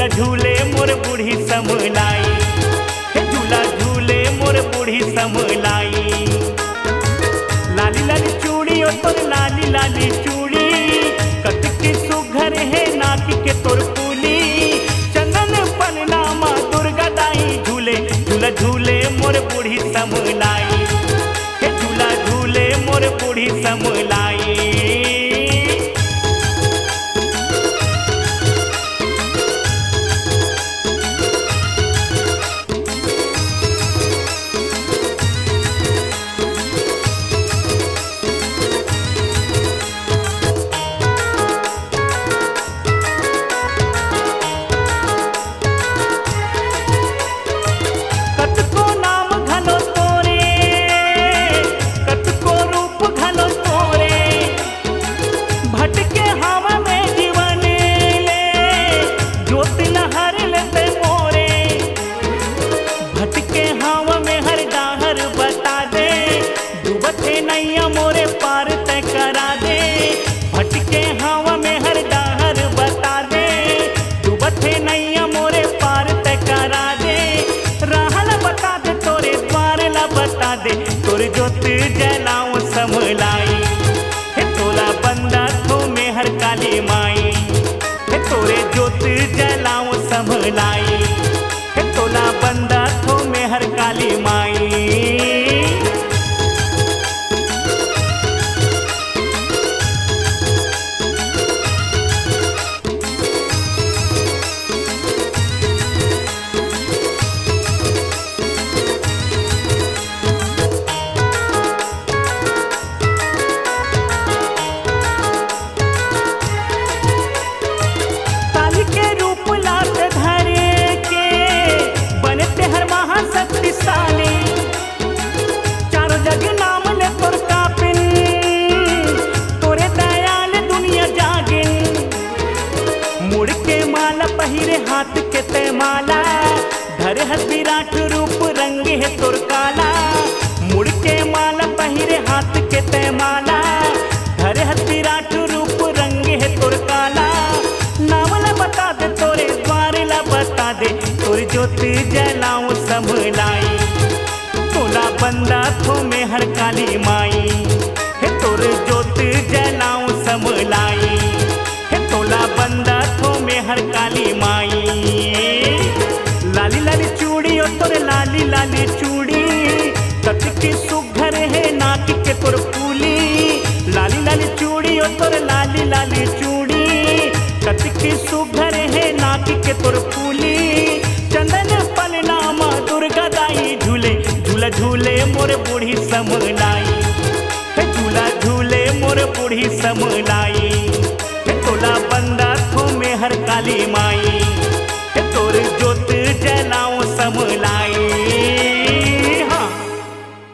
झूला झूले मोर बूढ़ी समलाई, झूला झूले मोर बूढ़ी समलाई। लाली लाली चूड़ी ओ तोर लाली लाली चूड़ी, कतकी सुघर है नाक के तोर फूली। चंदन पननामा दुर्गा दाई झूले, झूला झूले मोर बूढ़ी समलाई, झूला झूले मोर बूढ़ी समलाई। नैया मोरे पार तय करा दे, भटके हवा में हर डाहर बता दे। डूबत है नैया मोरे पार तय करा दे, राहल बता दे तोरे द्वार ला बता दे। तोर जोत जलाऊं समलाई, हे तोला बंदा थो में हर काली माई, हे तोरे जोत जलाऊं समलाई, हे तोला बंदा थो में हर काली माई। चारों जग नाम ले तोर कापिन, तोरे दयाल दुनिया जागिन। मुड़ के माला पहिरे हाथ के ते माला, धरे हस विराट रूप रंग है तोर काला। मुड़ के माला पहिरे हाथ के ते माला, धरे हस विराट रूप रंग है तोर काला। नावला बता दे तोरे द्वार ला बता दे, तोर ज्योत जलाऊं समलाई, तोला बंदा थो में हर काली माई, हे तोर ज्योत जलाऊं समलाई, हे तोला बंदा थो में हर काली माई। लाली लाली चूड़ी ओ तोर लाली लाली चूड़ी, कतकी सुघर है नाक के तोर फूली। लाली लाली चूड़ी ओ तोर लाली लाली चूड़ी, कतकी सुघर है नाक के तोर फूली। चंदन पलनामा दुर्गा दाई झूले, झूला झूले मोर बूढ़ी समलाई, झूला झूले मोर बूढ़ी समलाई। तोला बंदा थो में हर काली माई,